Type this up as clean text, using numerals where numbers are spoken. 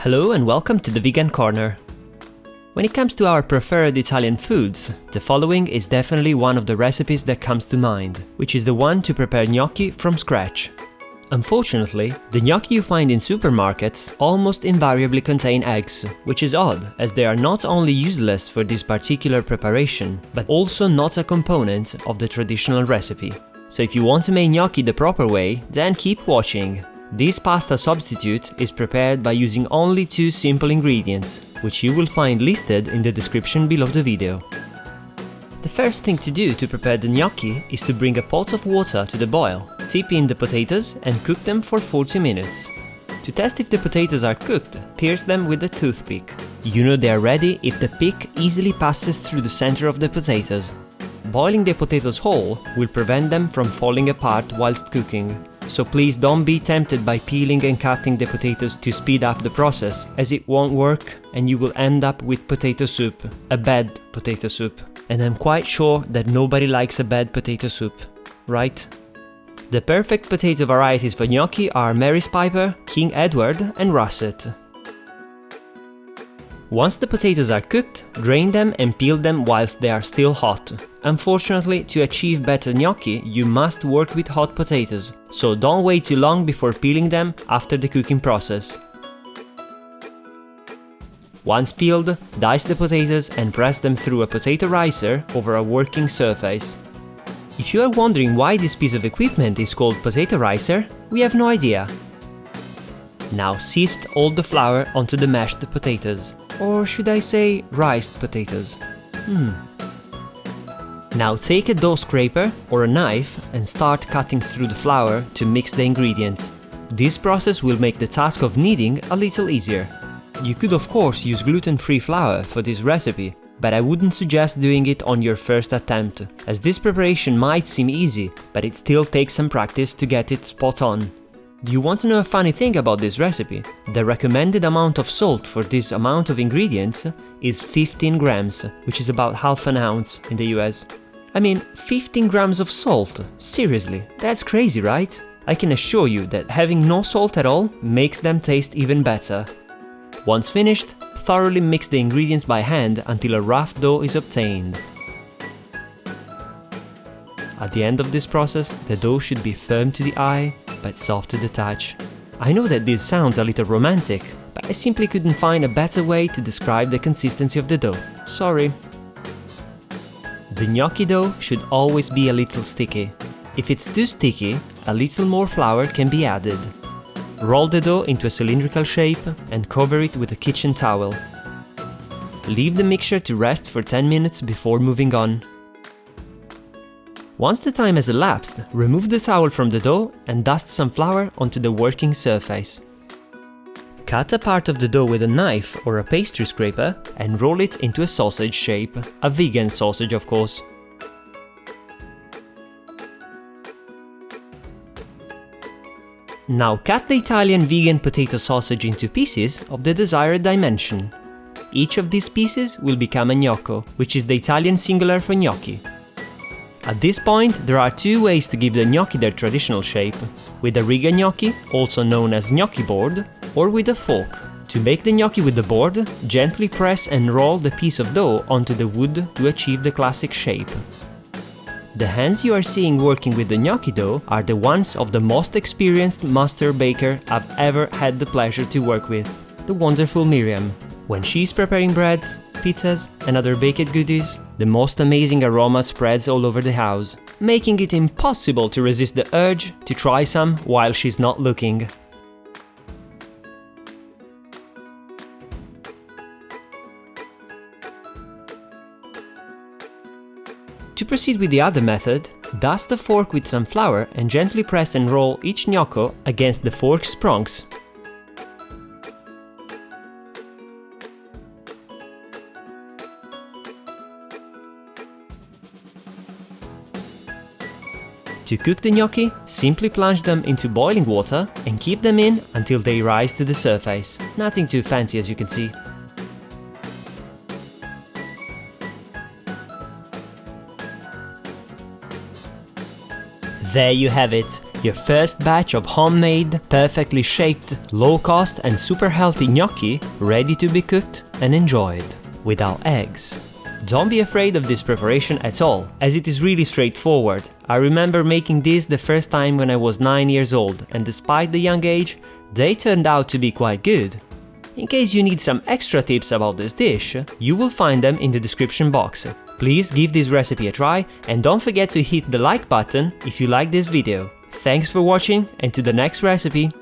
Hello and welcome to the Vegan Corner. When it comes to our preferred Italian foods, the following is definitely one of the recipes that comes to mind, which is the one to prepare gnocchi from scratch. Unfortunately, the gnocchi you find in supermarkets almost invariably contain eggs, which is odd as they are not only useless for this particular preparation, but also not a component of the traditional recipe. So if you want to make gnocchi the proper way, then keep watching. This pasta substitute is prepared by using only two simple ingredients, which you will find listed in the description below the video. The first thing to do to prepare the gnocchi is to bring a pot of water to the boil, tip in the potatoes and cook them for 40 minutes. To test if the potatoes are cooked, pierce them with a toothpick. You know they are ready if the pick easily passes through the center of the potatoes. Boiling the potatoes whole will prevent them from falling apart whilst cooking. So please don't be tempted by peeling and cutting the potatoes to speed up the process, as it won't work and you will end up with potato soup, a bad potato soup. And I'm quite sure that nobody likes a bad potato soup, right? The perfect potato varieties for gnocchi are Mary's Piper, King Edward and Russet. Once the potatoes are cooked, drain them and peel them whilst they are still hot. Unfortunately, to achieve better gnocchi, you must work with hot potatoes, so don't wait too long before peeling them after the cooking process. Once peeled, dice the potatoes and press them through a potato ricer over a working surface. If you are wondering why this piece of equipment is called potato ricer, we have no idea. Now sift all the flour onto the mashed potatoes. Or should I say riced potatoes? Now take a dough scraper or a knife and start cutting through the flour to mix the ingredients. This process will make the task of kneading a little easier. You could of course use gluten-free flour for this recipe, but I wouldn't suggest doing it on your first attempt, as this preparation might seem easy, but it still takes some practice to get it spot on. Do you want to know a funny thing about this recipe? The recommended amount of salt for this amount of ingredients is 15 grams, which is about half an ounce in the US. I mean, 15 grams of salt? Seriously, that's crazy, right? I can assure you that having no salt at all makes them taste even better. Once finished, thoroughly mix the ingredients by hand until a rough dough is obtained. At the end of this process, the dough should be firm to the eye, but soft to the touch. I know that this sounds a little romantic, but I simply couldn't find a better way to describe the consistency of the dough. Sorry. The gnocchi dough should always be a little sticky. If it's too sticky, a little more flour can be added. Roll the dough into a cylindrical shape and cover it with a kitchen towel. Leave the mixture to rest for 10 minutes before moving on. Once the time has elapsed, remove the towel from the dough and dust some flour onto the working surface. Cut a part of the dough with a knife or a pastry scraper and roll it into a sausage shape, a vegan sausage of course. Now cut the Italian vegan potato sausage into pieces of the desired dimension. Each of these pieces will become a gnocco, which is the Italian singular for gnocchi. At this point, there are two ways to give the gnocchi their traditional shape: with a riga gnocchi, also known as gnocchi board, or with a fork. To make the gnocchi with the board, gently press and roll the piece of dough onto the wood to achieve the classic shape. The hands you are seeing working with the gnocchi dough are the ones of the most experienced master baker I've ever had the pleasure to work with, the wonderful Miriam. When she's preparing breads, pizzas and other baked goodies, the most amazing aroma spreads all over the house, making it impossible to resist the urge to try some while she's not looking. To proceed with the other method, dust a fork with some flour and gently press and roll each gnocco against the fork's prongs. To cook the gnocchi, simply plunge them into boiling water and keep them in until they rise to the surface. Nothing too fancy, as you can see. There you have it, Your first batch of homemade, perfectly shaped, low-cost and super healthy gnocchi ready to be cooked and enjoyed, without eggs. Don't be afraid of this preparation at all, as it is really straightforward. I remember making this the first time when I was 9 years old, and despite the young age, they turned out to be quite good. In case you need some extra tips about this dish, you will find them in the description box. Please give this recipe a try and don't forget to hit the like button if you like this video. Thanks for watching and to the next recipe!